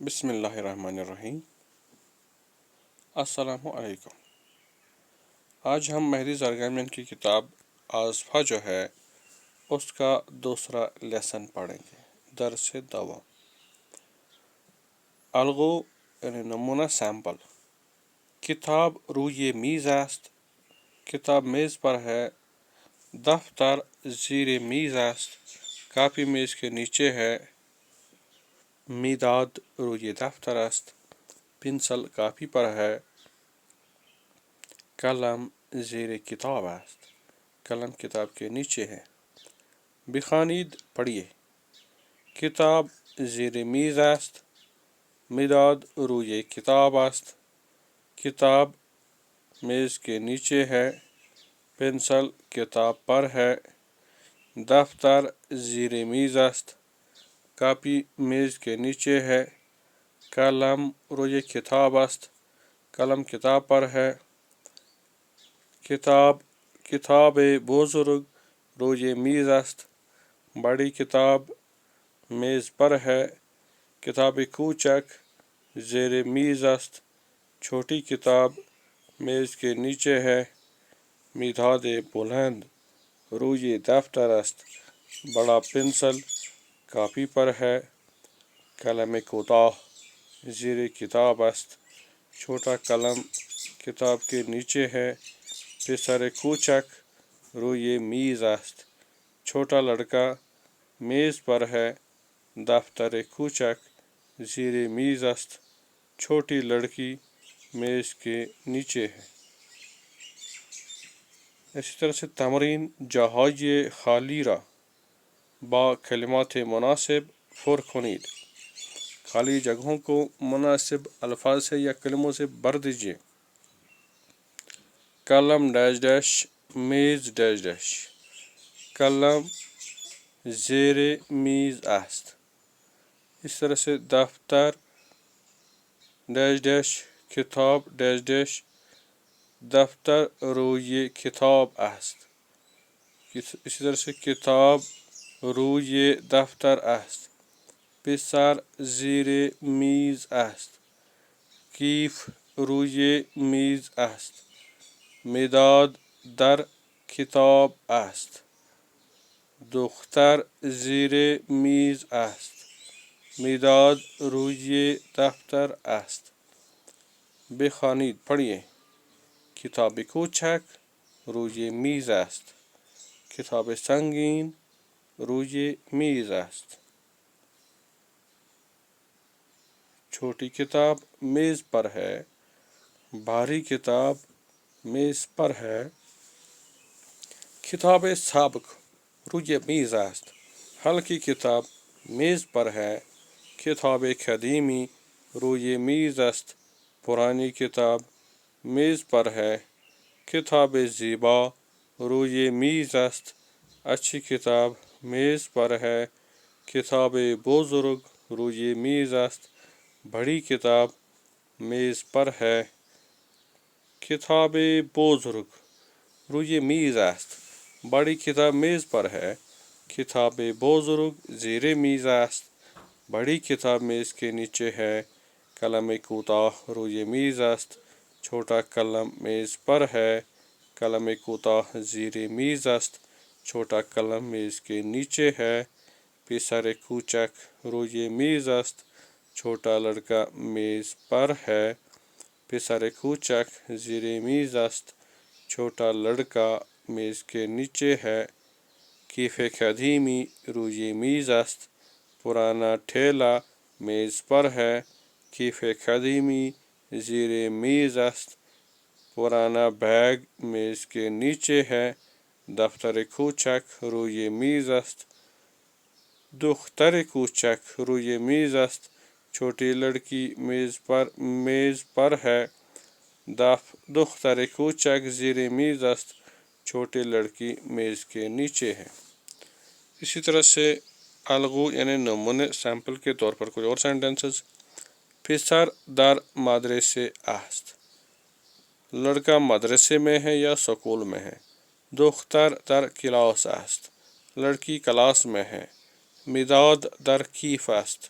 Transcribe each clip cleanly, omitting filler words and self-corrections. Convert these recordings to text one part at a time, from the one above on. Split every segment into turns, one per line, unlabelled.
بسم اللہ الرحمن الرحیم۔ السلام علیکم۔ آج ہم مہدی زرگرمیان کی کتاب آصفہ جو ہے اس کا دوسرا لیسن پڑھیں گے۔ درس دوا الگو یعنی نمونہ سیمپل۔ کتاب روی میز است، کتاب میز پر ہے۔ دفتر زیر میز است، کاپی میز کے نیچے ہے۔ میداد روی دفتر است، پنسل کاپی پر ہے۔ قلم زیر کتاب است، قلم کتاب کے نیچے ہے۔ بخوانید پڑھیے۔ کتاب زیر میز است، مداد روی کتاب است، کتاب میز کے نیچے ہے، پنسل کتاب پر ہے۔ دفتر زیر میز است، کاپی میز کے نیچے ہے۔ قلم روی کتاب است، قلم کتاب پر ہے۔ کتاب بزرگ روی میز است، بڑی کتاب میز پر ہے۔ کتاب کوچک زیر میز است، چھوٹی کتاب میز کے نیچے ہے۔ مداد بلند روی دفتر است، بڑا پنسل کاپی پر ہے۔ قلم کوتاہ زیر کتاب است، چھوٹا قلم کتاب کے نیچے ہے۔ پسر کوچک روی میز است، چھوٹا لڑکا میز پر ہے۔ دفتر کوچک زیر میز است، چھوٹی لڑکی میز کے نیچے ہے۔ اسی طرح سے تمرین جاهای خالی را با کلمات مناسب پر کنید۔ خالی جگہوں کو مناسب الفاظ سے یا کلموں سے بھر دیجیے۔ قلم ڈیش ڈیش میز ڈیش ڈیش، قلم زیر میز است۔ اس طرح سے دفتر ڈیش ڈیش کتاب ڈیش ڈیش، دفتر روی کتاب است۔ اسی طرح سے کتاب روی دفتر است۔ پسر زیر میز است، کیف روی میز است۔ مداد در کتاب است، دختر زیر میز است۔ مداد روی دفتر است۔ بخوانید پڑھیے۔ کتاب کوچک روی میز است، کتاب سنگین روی میز است۔ چھوٹی کتاب میز پر ہے، بھاری کتاب میز پر ہے۔ کتاب سابق روی میز است، ہلکی کتاب میز پر ہے۔ کتاب قدیمی روی میز است، پرانی کتاب میز پر ہے۔ کتاب زیبا روی میز است، اچھی کتاب میز پر ہے۔ کتاب بزرگ روی میز است، بڑی کتاب میز پر ہے۔ کتاب بزرگ روی میز است، بڑی کتاب میز پر ہے۔ کتاب بزرگ زیر میز است، بڑی کتاب میز کے نیچے ہے۔ قلم کوتاہ روی میز است، چھوٹا قلم میز پر ہے۔ قلم کوتاہ زیر میز است، چھوٹا قلم میز کے نیچے ہے۔ پسر کوچک روی میز است، چھوٹا لڑکا میز پر ہے۔ پسر کوچک زیر میز است، چھوٹا لڑکا میز کے نیچے ہے۔ کیف قدیمی روی میز است، پرانا ٹھیلا میز پر ہے۔ کیف قدیمی زیر میز است، پرانا بیگ میز کے نیچے ہے۔ دفتر کوچک روی میز است، دختر کوچک روی میز است، چھوٹی لڑکی میز پر ہے۔ دختر کوچک زیر میز است، چھوٹی لڑکی میز کے نیچے ہے۔ اسی طرح سے الگو یعنی نمونے سیمپل کے طور پر کوئی اور سینٹنسز۔ پسر در مدرسه است، لڑکا مدرسے میں ہے یا سکول میں ہے۔ دختر در کلاس است، لڑکی کلاس میں ہے۔ مداد در کیف است،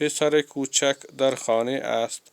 پسر کوچک در خانه است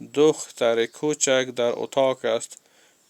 دختر کوچک در اتاق است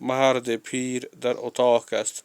مرد پیر در اتاق است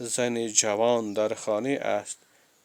زن جوان در خانه است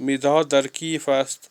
مداد در کیف است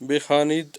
بخوانید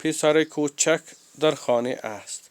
پسر کوچک در خانه است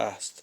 است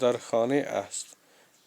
در خانه است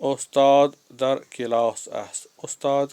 استاد در کلاس است استاد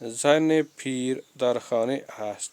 زن پیر در خانه است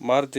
مرد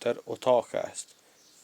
در اتاق است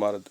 مرد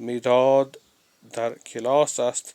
مداد در کلاس است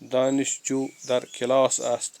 دانشجو در کلاس است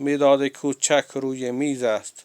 مداد کوچک روی میز است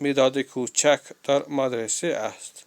مداد کوچک در مدرسه است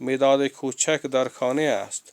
مداد کوچک در خانه است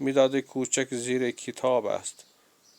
مداد کوچک زیر کتاب است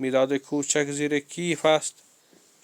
مداد کوچک زیر کیف است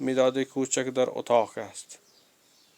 مداد کوچک در اتاق است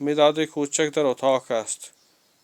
مداد کوچک در اتاق است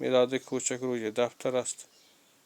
مداد کوچک روی دفتر است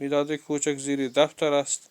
مداد کوچک زیر دفتر است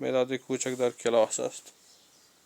مداد کوچک در کلاس است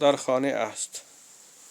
در خانه است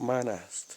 من است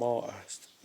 ما است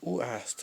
او است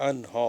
آنها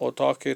اتاق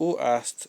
او است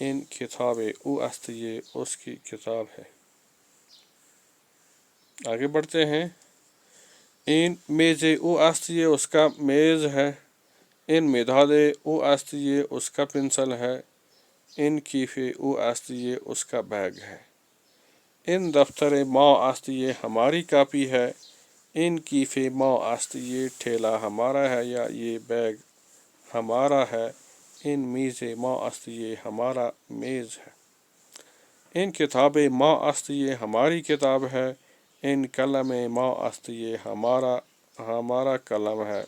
ان کتاب او است یہ اس کی کتاب ہے۔ آگے بڑھتے ہیں۔ ان میز او است یہ اس کا میز ہے، ان مداد او است یہ اس کا پنسل ہے، ان کیف او است یہ اس کا بیگ ہے۔ ان دفتر ما است یہ ہماری کاپی ہے، ان کیف ما است یہ ٹھیلا ہمارا ہے یا یہ بیگ ہمارا ہے، ان میز ما است یہ ہمارا میز ہے۔ ان کتاب ما است یہ ہماری کتاب ہے، ان قلم ما است یہ ہمارا قلم ہے،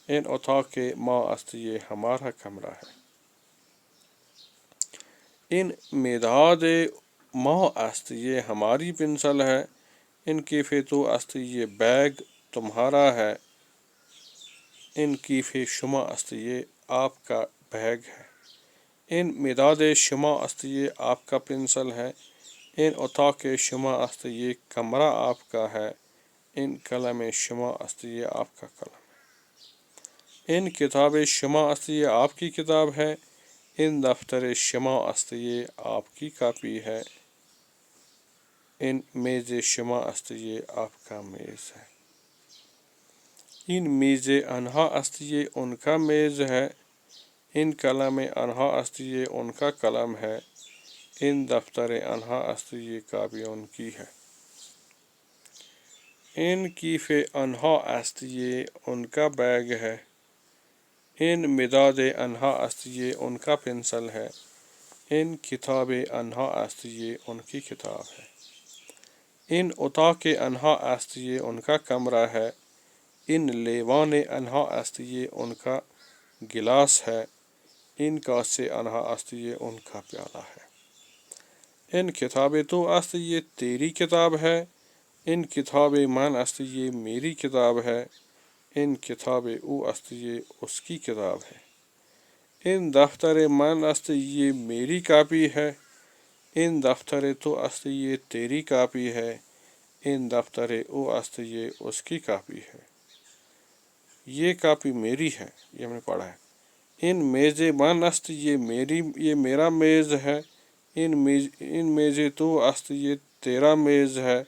ان اتاق ما است یہ ہمارا کمرہ ہے۔ ان مداد ما است یہ ہماری پنسل ہے، ان کیف تو است یہ بیگ تمہارا ہے، ان کیف شما است یہ آپ کا بیگ ہے۔ ان مداد شما است یہ آپ کا پنسل ہے، ان اتاق شما است یہ کمرہ آپ کا ہے، ان قلم شما است یہ آپ کا قلم ہے۔ ان کتاب شما است یہ آپ کی کتاب ہے، ان دفتر شما است یہ آپ کی کاپی ہے، ان میز شما است یہ آپ کا میز ہے۔ ان میز انہا است یہ ان کا میز ہے، ان قلم انہا است یہ ان کا قلم ہے، ان دفتر انہا است یہ کاپی ان کی ہے۔ ان کیف انہا است یہ ان کا بیگ ہے، ان مداد انہا است یہ ان کا پنسل ہے، ان کتاب انہا است یہ ان کی کتاب ہے۔ ان اتاق انہا است یہ ان کا کمرہ ہے، ان لیوان انہا است یہ ان کا گلاس ہے، ان کاس انہا است یہ ان کا پیالہ ہے۔ ان کتاب تو است یہ تیری کتاب ہے، ان کتاب من است یہ میری کتاب ہے، ان کتاب او است یہ اس کی کتاب ہے۔ ان دفتر من است یہ میری کاپی ہے، ان دفتر تو است یہ تیری کاپی ہے، ان دفتر او است یہ اس کی کاپی ہے۔ یہ کاپی میری ہے، یہ ہم نے پڑھا ہے۔ ان میز من است یہ میرا میز ہے، ان میز تو است یہ تیرا میز ہے،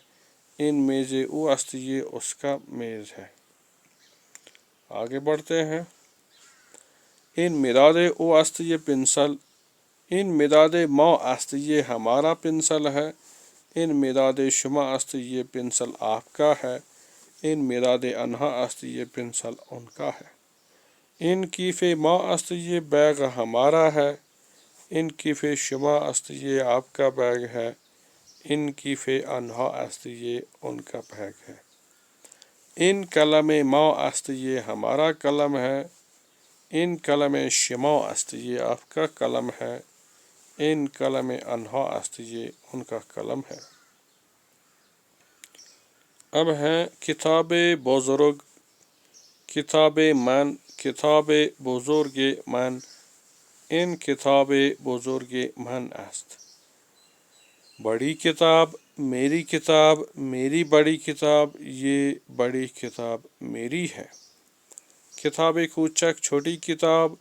ان میز او است یہ اس کا میز ہے۔ آگے بڑھتے ہیں۔ ان مداد او است یہ پنسل، ان مداد ما است یہ ہمارا پنسل ہے، ان مداد شما است یہ پنسل آپ کا ہے، ان مداد انہا است یہ پنسل ان کا ہے۔ ان کیف ما است یہ بیگ ہمارا ہے، ان کیف شما است یہ آپ کا بیگ ہے، ان کیف انہا است یہ ان کا بیگ ہے۔ ان قلم ما است یہ ہمارا قلم ہے، ان قلم شما است یہ آپ کا قلم ہے، ان قلم انہا است یہ ان کا قلم ہے۔ اب ہیں کتاب بزرگ، کتاب من، کتاب بزرگ من، ان کتاب بزرگ من است۔ بڑی کتاب، میری بڑی کتاب، یہ بڑی کتاب میری ہے۔ کتاب کوچک چھوٹی کتاب،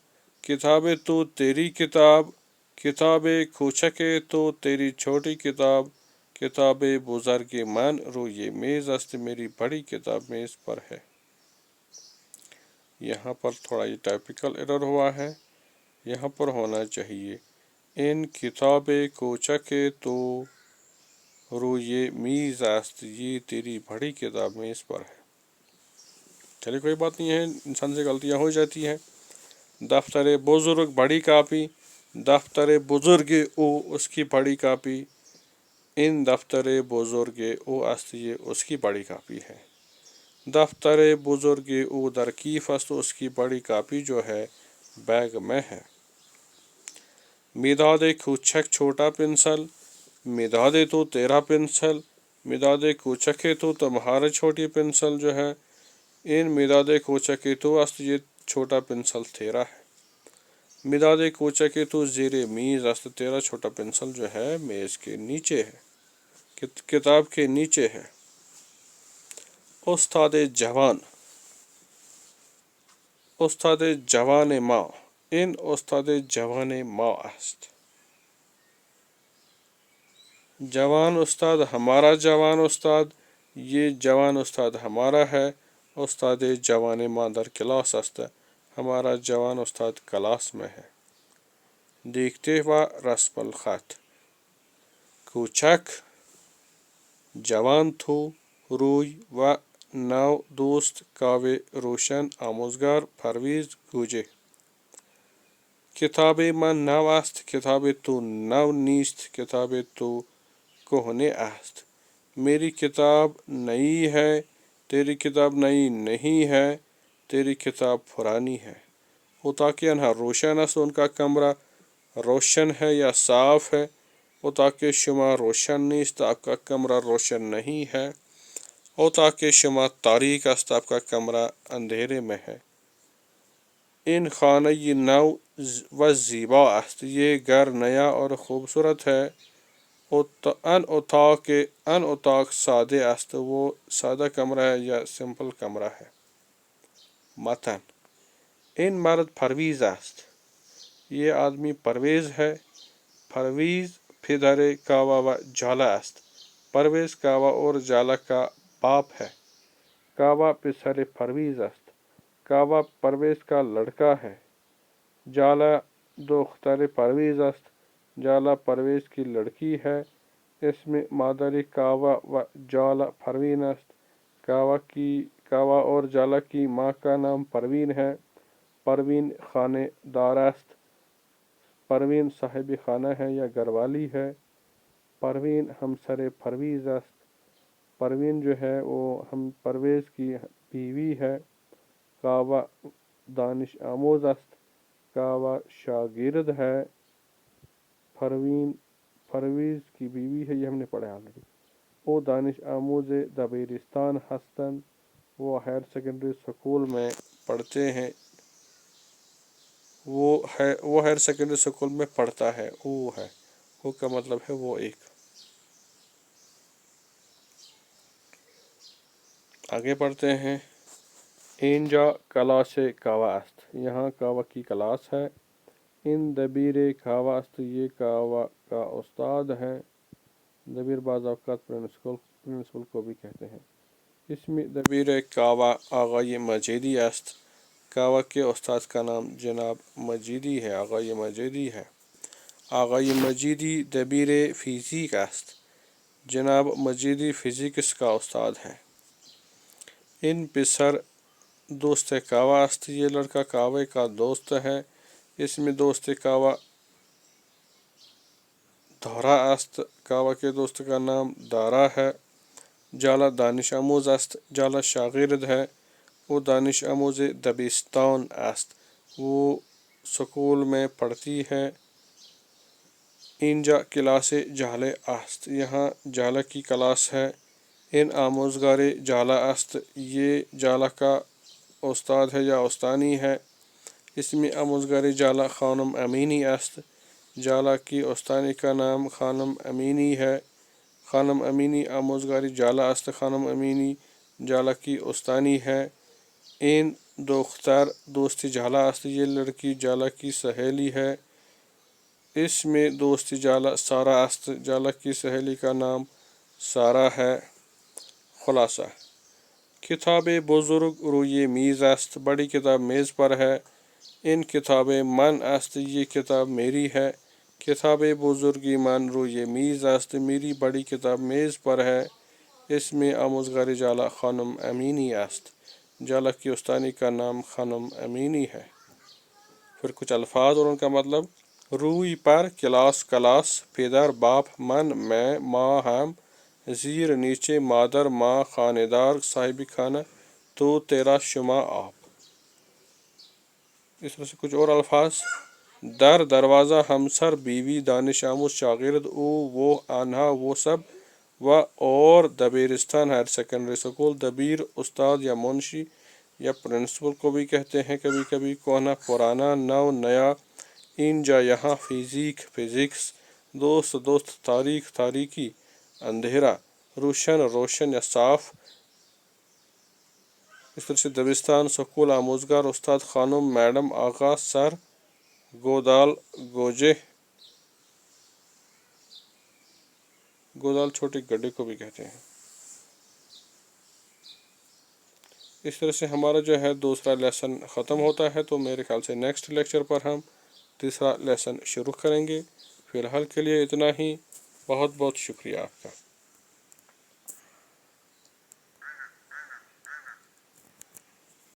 کتاب تو تیری کتاب، کتاب کوچک تو تیری چھوٹی کتاب، کتاب بزرگ من رو یہ میز است میری بڑی کتاب میز پر ہے۔ یہاں پر تھوڑا یہ ٹائپیکل ایرر ہوا ہے، یہاں پر ہونا چاہیے ان کتاب کوچک تو رو یہ میز است یہ تیری بڑی کتاب میز پر ہے۔ چلیے کوئی بات نہیں ہے، انسان سے غلطیاں ہو جاتی ہیں۔ دفتر بزرگ بڑی کاپی، دفتر بزرگ او اس کی بڑی کاپی، ان دفتر بزرگ او است یہ اس کی بڑی کاپی ہے۔ دفتر بزرگ او در کیف است اس کی بڑی کاپی جو ہے بیگ میں ہے۔ مداد کوچک چھوٹا پنسل، مداد تو تیرا پنسل، مداد کوچک تو تمہارا چھوٹی پنسل جو ہے، ان مداد کوچک تو است یہ چھوٹا پنسل تیرا ہے۔ مداد کوچک تو زیر میز است تیرا چھوٹا پنسل جو ہے میز کے نیچے ہے، کتاب کے نیچے ہے۔ استاد جوان، استاد جوان ما، ان استاد جوان ما است۔ جوان استاد ہمارا جوان استاد، یہ جوان استاد ہمارا ہے، استاد جوان ما در کلاس است، ہمارا جوان استاد کلاس میں ہے۔ دیکھتے و رسم الخط، کوچک جوان تھو روی و نو دوست کاوه روشن آموزگار پرویز گوجه. کتاب من نو است، کتاب تو نو نیست، کتاب تو کهنه است. میری کتاب نئی ہے، تیری کتاب نئی نہیں ہے، تیری کتاب پرانی ہے۔ وہ تاکہ انہا روشن است، ان کا کمرہ روشن ہے یا صاف ہے، وہ تاکہ شما روشن نیست، آپ کا کمرہ روشن نہیں ہے، وہ تاکہ شما تاریک است، آپ کا کمرہ اندھیرے میں ہے۔ این خانه نو و زیبا است، یہ گھر نیا اور خوبصورت ہے۔ ان اتاق سادے است، وہ سادہ کمرہ ہے یا سمپل کمرہ ہے۔ متن، این مرد پرویز است، یہ آدمی پرویز ہے۔ پرویز پدر کاوا و جالا است، پرویز کاوا اور جالا کا باپ ہے۔ کاوا پسر پرویز است، کاوا پرویز کا لڑکا ہے۔ جالا دختر پرویز است، جالا پرویز کی لڑکی ہے۔ اس میں مادری کاوا و جالا پروین است، کاوا اور جالا کی ماں کا نام پروین ہے۔ پروین خانے دار است، پروین صاحب خانہ ہے یا گھر والی ہے۔ پروین ہمسر پرویز است، پروین جو ہے وہ ہم پرویز کی بیوی ہے۔ کاوا دانش آموز است، کاوا شاگرد ہے۔ پرویز کی بیوی ہے، یہ ہم نے پڑھا آلریڈی۔ وہ دانش آموز دبیرستان ہستند، وہ ہائر سیکنڈری سکول میں پڑھتے ہیں۔ وہ ہائر سیکنڈری سکول میں پڑھتا ہے، وہ کا مطلب ہے وہ ایک۔ آگے پڑھتے ہیں۔ اینجا کلاس کاوا است، یہاں کاوا کی کلاس ہے۔ ان دبیر کاوا است، یہ کاوا کا استاد ہے۔ دبیر بعض اوقات پرنسپل کو بھی کہتے ہیں۔ اس میں دبیر کاوا آغای مجیدی است، کاوا کے استاد کا نام جناب مجیدی ہے، آغای مجیدی ہے۔ آغای مجیدی دبیر فیزیک است، جناب مجیدی فزکس کا استاد ہے۔ ان پسر دوست کاوا است، یہ لڑکا کاوے کا دوست ہے۔ اس میں دوست کاوا دھورا است، کاوا کے دوست کا نام دارا ہے۔ جالا دانش آموز است، جالا شاگرد ہے، وہ دانش آموز دبستان است، وہ سکول میں پڑھتی ہے۔ اینجا کلاس جالے است، یہاں جالا کی کلاس ہے۔ ان آموزگار جالا است، یہ جالا کا استاد ہے یا استانی ہے۔ اس میں آموزگار جالا خانم امینی است، جالا کی استانی کا نام خانم امینی ہے۔ خانم امینی آموزگاری جالا است، خانم امینی جالا کی استانی ہے۔ این دختر دوست جالا است، یہ لڑکی جالا کی سہیلی ہے۔ اس میں دوست جالا سارا است، جالا کی سہیلی کا نام سارا ہے۔ خلاصہ، کتاب بزرگ روی میز است، بڑی کتاب میز پر ہے۔ ان کتاب من است، یہ کتاب میری ہے۔ کتاب بزرگی من روی میز است، میری بڑی کتاب میز پر ہے۔ اس میں آموزگار جالا خانم امینی است، جالا کی استانی کا نام خانم امینی ہے۔ پھر کچھ الفاظ اور ان کا مطلب۔ روی پر، کلاس کلاس، پدر باپ، من میں، ماں ہم، زیر نیچے، مادر ماں، خانے دار صاحب خانہ، تو تیرا شما آپ۔ اس میں سے کچھ اور الفاظ۔ در دروازہ، ہمسر بیوی، دانش آموز شاگرد، او وہ آنہا وہ سب، و اور دبیرستان ہائر سیکنڈری سکول، دبیر استاد یا منشی یا پرنسپل کو بھی کہتے ہیں کبھی کبھی۔ کوہنا پرانا، نو نیا۔ اینجا یہاں، فزیک فزکس، دوست تاریک تاریکی، اندھیرا، روشن روشن یا صاف۔ اس طرح سے دبستان، سکول، آموزگار، استاد، خانم، میڈم، آقا، سر، گودال، گوجہ، گودال چھوٹے گڈھے کو بھی کہتے ہیں۔ اس طرح سے ہمارا جو ہے دوسرا لیسن ختم ہوتا ہے، تو میرے خیال سے نیکسٹ لیکچر پر ہم تیسرا لیسن شروع کریں گے۔ فی الحال کے لیے اتنا ہی، بہت بہت شکریہ آپ کا۔